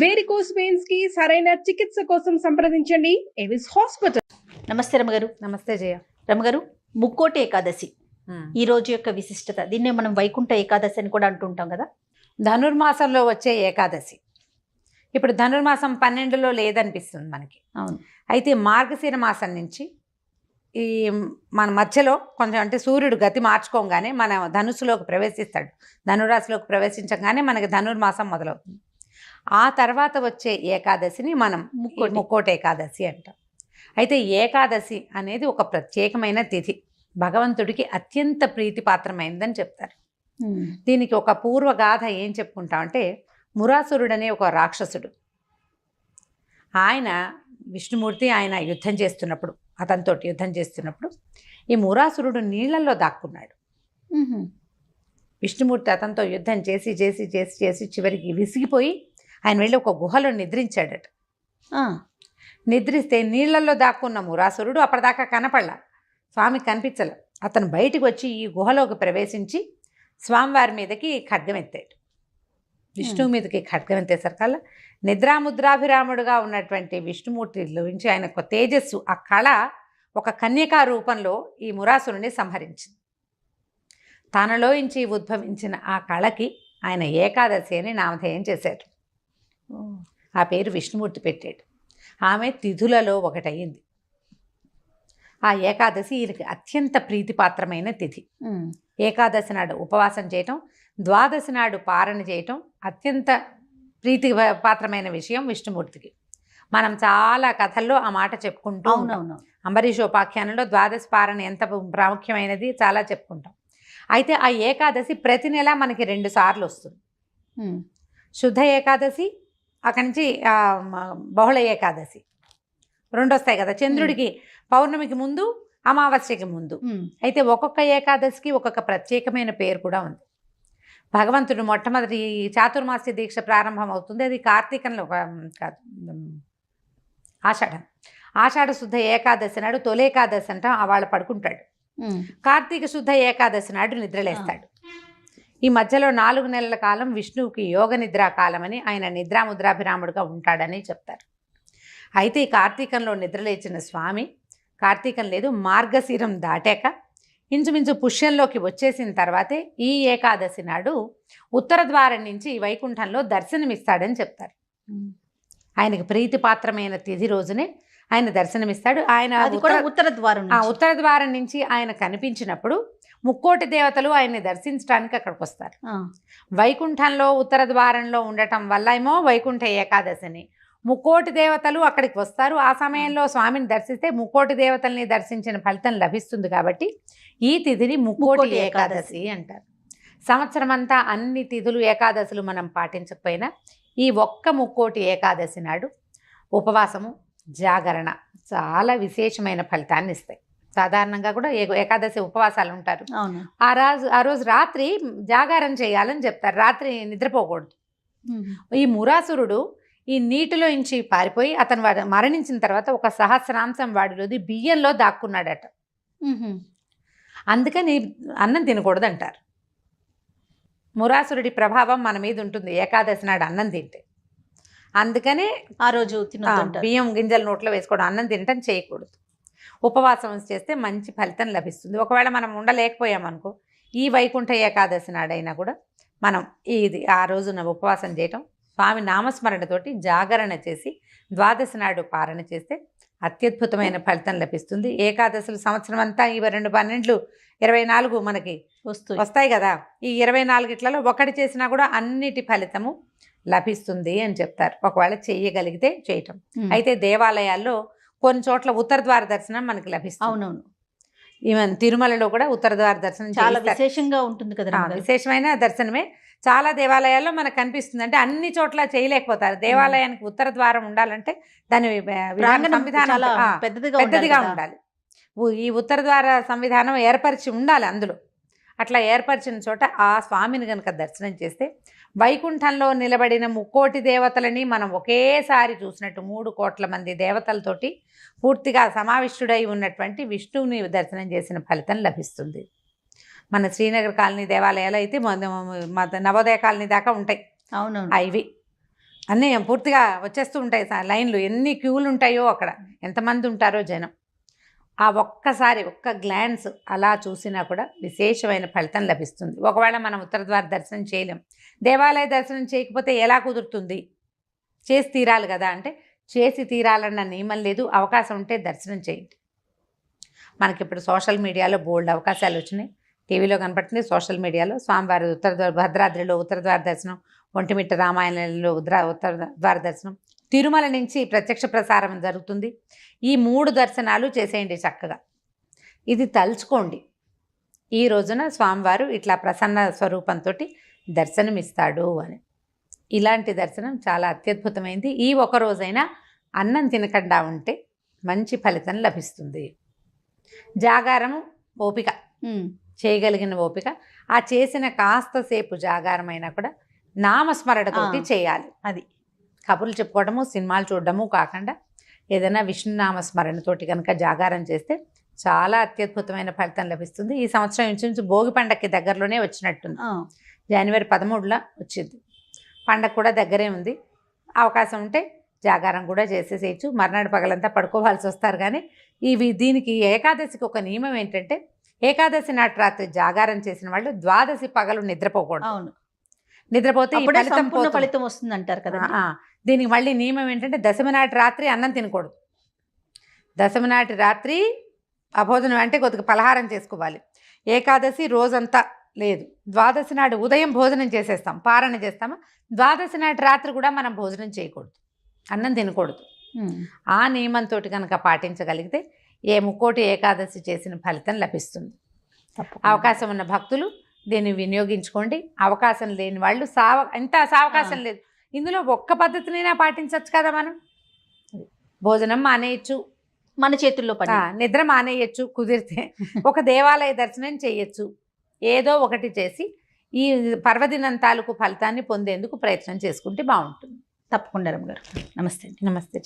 Varicose veins కి సరైన చికిత్స కోసం సంప్రదించండి ఎవిస్ హాస్పిటల్. నమస్తే రమగారు. నమస్తే జయ. రమగారు, ముక్కోటి ఏకాదశి ఈ రోజు యొక్క విశిష్టత, దీన్నే మనం వైకుంఠ ఏకాదశి అని కూడా అంటుంటాం కదా. ధనుర్మాసంలో వచ్చే ఏకాదశి. ఇప్పుడు ధనుర్మాసం 12లో లేదనిపిస్తుంది మనకి. అవును. అయితే మార్గశిర మాసం నుంచి ఈ మన మధ్యలో కొంచెం అంటే సూర్యుడు గతి మార్చుకోగానే మన ధనుసులోకి ప్రవేశిస్తాడు. ధనురాశిలోకి ప్రవేశించగానే మనకి ధనుర్మాసం మొదలవుతుంది. ఆ తర్వాత వచ్చే ఏకాదశిని మనం ముక్కోటి ఏకాదశి అంటాం. అయితే ఏకాదశి అనేది ఒక ప్రత్యేకమైన తిథి, భగవంతుడికి అత్యంత ప్రీతిపాత్రమైనదని చెప్తారు. దీనికి ఒక పూర్వగాథ ఏం చెప్పుకుంటామంటే, మురాసురుడనే ఒక రాక్షసుడు, ఆయన విష్ణుమూర్తి ఆయన యుద్ధం చేస్తున్నప్పుడు, అతనితోటి యుద్ధం చేస్తున్నప్పుడు ఈ మురాసురుడు నీళ్లలో దాక్కున్నాడు. విష్ణుమూర్తి అతనితో యుద్ధం చేసి చేసి చేసి చేసి చివరికి విసిగిపోయి ఆయన వెళ్ళి ఒక గుహలో నిద్రించాడట. నిద్రిస్తే నీళ్లలో దాక్కున్న మురాసురుడు అప్పటిదాకా కనపడలా, స్వామి కనిపించలే. అతను బయటికి వచ్చి ఈ గుహలోకి ప్రవేశించి స్వామివారి మీదకి ఖడ్గం ఎత్తాడు. విష్ణువు మీదకి ఖడ్గం ఎత్తేసరికల్లా నిద్రాముద్రాభిరాముడుగా ఉన్నటువంటి విష్ణుమూర్తిలోంచి ఆయన ఒక తేజస్సు, ఆ కళ ఒక కన్యకా రూపంలో ఈ మురాసురుని సంహరించింది. తనలోంచి ఉద్భవించిన ఆ కళకి ఆయన ఏకాదశి అని నామధేయం చేశారు. ఆ పేరు విష్ణుమూర్తి పెట్టాడు. ఆమె తిథులలో ఒకటయింది. ఆ ఏకాదశి ఈయనకి అత్యంత ప్రీతిపాత్రమైన తిథి. ఏకాదశి నాడు ఉపవాసం చేయటం, ద్వాదశి నాడు పారణ చేయటం అత్యంత ప్రీతి పాత్రమైన విషయం విష్ణుమూర్తికి. మనం చాలా కథల్లో ఆ మాట చెప్పుకుంటూ ఉంటాం. అంబరీషోపాఖ్యానంలో ద్వాదశి పారణ ఎంత ప్రాముఖ్యమైనది చాలా చెప్పుకుంటాం. అయితే ఆ ఏకాదశి ప్రతి నెల మనకి 2 సార్లు వస్తుంది. శుద్ధ ఏకాదశి, అక్కడి నుంచి బహుళ ఏకాదశి 2 వస్తాయి కదా. చంద్రుడికి పౌర్ణమికి ముందు, అమావాస్యకి ముందు. అయితే ఒక్కొక్క ఏకాదశికి ఒక్కొక్క ప్రత్యేకమైన పేరు కూడా ఉంది. భగవంతుడు మొట్టమొదటి చాతుర్మాస్య దీక్ష ప్రారంభం అవుతుంది. అది కార్తీకంలో కాదు, ఆషాఢ శుద్ధ ఏకాదశి నాడు తొలేకాదశి అంటాం, వాళ్ళు పడుకుంటాడు. కార్తీక శుద్ధ ఏకాదశి నాడు నిద్రలేస్తాడు. ఈ మధ్యలో 4 నెలల కాలం విష్ణువుకి యోగ నిద్రా కాలం అని, ఆయన నిద్రాముద్రాభిరాముడుగా ఉంటాడని చెప్తారు. అయితే ఈ కార్తీకంలో నిద్రలేచిన స్వామి, కార్తీకం లేదు మార్గశిరం దాటాక ఇంచుమించు పుష్యంలోకి వచ్చేసిన తర్వాతే ఈ ఏకాదశి నాడు ఉత్తర ద్వారం నుంచి వైకుంఠంలో దర్శనమిస్తాడని చెప్తారు. ఆయనకి ప్రీతిపాత్రమైన తిథి రోజునే ఆయన దర్శనమిస్తాడు. ఆయన ఉత్తర ద్వారం నుంచి ఆయన కనిపించినప్పుడు ముక్కోటి దేవతలు ఆయన్ని దర్శించడానికి అక్కడికి వస్తారు. వైకుంఠంలో ఉత్తర ద్వారంలో ఉండటం వల్ల ఏమో వైకుంఠ ఏకాదశిని, ముక్కోటి దేవతలు అక్కడికి వస్తారు. ఆ సమయంలో స్వామిని దర్శిస్తే ముక్కోటి దేవతల్ని దర్శించిన ఫలితం లభిస్తుంది. కాబట్టి ఈ తిథిని ముక్కోటి ఏకాదశి అంటారు. సంవత్సరం అంతా అన్ని తిథులు ఏకాదశులు మనం పాటించకపోయినా ఈ ఒక్క ముక్కోటి ఏకాదశి నాడు ఉపవాసము, జాగరణ చాలా విశేషమైన ఫలితాన్ని ఇస్తాయి. సాధారణంగా కూడా ఏకాదశి ఉపవాసాలు ఉంటారు. ఆ రోజు రాత్రి జాగారం చేయాలని చెప్తారు. రాత్రి నిద్రపోకూడదు. ఈ మురాసురుడు ఈ నీటిలో నుంచి పారిపోయి అతను మరణించిన తర్వాత ఒక సహస్రాంశం వాడిలోది బియ్యంలో దాక్కున్నాడట. అందుకని అన్నం తినకూడదు అంటారు. మురాసురుడి ప్రభావం మన మీద ఉంటుంది ఏకాదశి నాడు అన్నం తింటే. అందుకనే ఆ రోజు బియ్యం గింజలు నోట్లో వేసుకోవడం, అన్నం తినటం చేయకూడదు. ఉపవాసం చేస్తే మంచి ఫలితం లభిస్తుంది. ఒకవేళ మనం ఉండలేకపోయామనుకో, ఈ వైకుంఠ ఏకాదశి నాడైనా కూడా మనం ఆ రోజున ఉపవాసం చేయటం, స్వామి నామస్మరణతోటి జాగరణ చేసి ద్వాదశి నాడు పారణ చేస్తే అత్యద్భుతమైన ఫలితం లభిస్తుంది. ఏకాదశులు సంవత్సరం అంతా ఈ 2 12 24 మనకి వస్తాయి కదా. ఈ 24 ఒకటి చేసినా కూడా అన్నిటి ఫలితము లభిస్తుంది అని చెప్తారు, ఒకవేళ చేయగలిగితే చేయటం. అయితే దేవాలయాల్లో కొన్ని చోట్ల ఉత్తర ద్వార దర్శనం మనకి లభిస్తుంది. అవునవును. ఈవెన్ తిరుమలలో కూడా ఉత్తర ద్వార దర్శనం చాలా విశేషంగా ఉంటుంది కదా. విశేషమైన దర్శనమే చాలా దేవాలయాల్లో మనకు కనిపిస్తుంది. అంటే అన్ని చోట్ల చేయలేకపోతారు. దేవాలయానికి ఉత్తర ద్వారం ఉండాలంటే దాని సంవిధానం పెద్దదిగా ఉండాలి. ఈ ఉత్తర ద్వార సంవిధానం ఏర్పరిచి ఉండాలి అందులో. అట్లా ఏర్పరిచిన చోట ఆ స్వామిని కనుక దర్శనం చేస్తే వైకుంఠంలో నిలబడిన ముక్కోటి దేవతలని మనం ఒకేసారి చూసినట్టు 3 కోట్ల మంది దేవతలతోటి పూర్తిగా సమావిష్టుడై ఉన్నటువంటి విష్ణువుని దర్శనం చేసిన ఫలితం లభిస్తుంది. మన శ్రీనగర్ కాలనీ దేవాలయాలు అయితే నవోదయ కాలనీ దాకా ఉంటాయి. అవును. ఇవి అన్నీ పూర్తిగా వచ్చేస్తూ ఉంటాయి లైన్లు, ఎన్ని క్యూలు ఉంటాయో అక్కడ, ఎంతమంది ఉంటారో జనం. ఆ ఒక్కసారి ఒక్క గ్లాన్స్ అలా చూసినా కూడా విశేషమైన ఫలితం లభిస్తుంది. ఒకవేళ మనం ఉత్తర ద్వార దర్శనం చేయలేం, దేవాలయ దర్శనం చేయకపోతే ఎలా కుదురుతుంది? చేసి తీరాలి కదా అంటే చేసి తీరాలన్న నియమం లేదు. అవకాశం ఉంటే దర్శనం చేయండి. మనకి ఇప్పుడు సోషల్ మీడియాలో బోల్డ్ అవకాశాలు వచ్చినాయి. టీవీలో కనపడుతుంది, సోషల్ మీడియాలో. స్వామివారి ఉత్తర ద్వార, భద్రాద్రిలో ఉత్తర ద్వార దర్శనం, ఒంటిమిట్ట రామాయణంలో ఉత్తర ద్వార దర్శనం, తిరుమల నుంచి ప్రత్యక్ష ప్రసారం జరుగుతుంది. ఈ 3 దర్శనాలు చేసేయండి చక్కగా. ఇది తలుచుకోండి, ఈ రోజున స్వామివారు ఇట్లా ప్రసన్న స్వరూపంతో దర్శనమిస్తాడు అని. ఇలాంటి దర్శనం చాలా అత్యద్భుతమైంది. ఈ ఒక రోజైనా అన్నం తినకుండా ఉంటే మంచి ఫలితం లభిస్తుంది. జాగారము ఓపిక, చేయగలిగిన ఓపిక. ఆ చేసిన కాస్త సేపు జాగారమైనా కూడా నామస్మరణతోటి చేయాలి. అది కబుర్లు చెప్పుకోవడము, సినిమాలు చూడడము కాకుండా ఏదైనా విష్ణు నామస్మరణతోటి కనుక జాగారం చేస్తే చాలా అత్యద్భుతమైన ఫలితం లభిస్తుంది. ఈ సంవత్సరం ఇంచుమించు భోగి పండగకి దగ్గరలోనే వచ్చినట్టుంది. జనవరి 13 వచ్చింది. పండగ కూడా దగ్గరే ఉంది. అవకాశం ఉంటే జాగారం కూడా చేసేసేయచ్చు. మర్నాడు పగలంతా పడుకోవాల్సి వస్తారు. కానీ దీనికి ఏకాదశికి ఒక నియమం ఏంటంటే, ఏకాదశి నాటి రాత్రి జాగారం చేసిన వాళ్ళు ద్వాదశి పగలు నిద్రపోకూడదు. అవును, నిద్రపోతే ఫలితం వస్తుంది అంటారు కదా. దీనికి మళ్ళీ నియమం ఏంటంటే, దశమి నాటి రాత్రి అన్నం తినకూడదు. దశమి నాటి రాత్రి అభోజనం అంటే కొద్దిగా పలహారం చేసుకోవాలి. ఏకాదశి రోజంతా లేదు. ద్వాదశి నాడు ఉదయం భోజనం చేసేస్తాం, పారణ చేస్తాము. ద్వాదశి నాటి రాత్రి కూడా మనం భోజనం చేయకూడదు, అన్నం తినకూడదు. ఆ నియమంతో కనుక పాటించగలిగితే ఏ ముక్కోటి ఏకాదశి చేసిన ఫలితం లభిస్తుంది. అవకాశం ఉన్న భక్తులు దీన్ని వినియోగించుకోండి. అవకాశం లేని వాళ్ళు ఎంత సావకాశం లేదు, ఇందులో ఒక్క పద్ధతినైనా పాటించవచ్చు కదా. మనం భోజనం మానేయచ్చు, మన చేతుల్లో పని. నిద్ర మానేయచ్చు కుదిరితే. ఒక దేవాలయ దర్శనం చేయొచ్చు. ఏదో ఒకటి చేసి ఈ పర్వదినం తాలూకు ఫలితాన్ని పొందేందుకు ప్రయత్నం చేసుకుంటే బాగుంటుంది. తప్పకుండా రమ్మ గారు. నమస్తే. నమస్తే.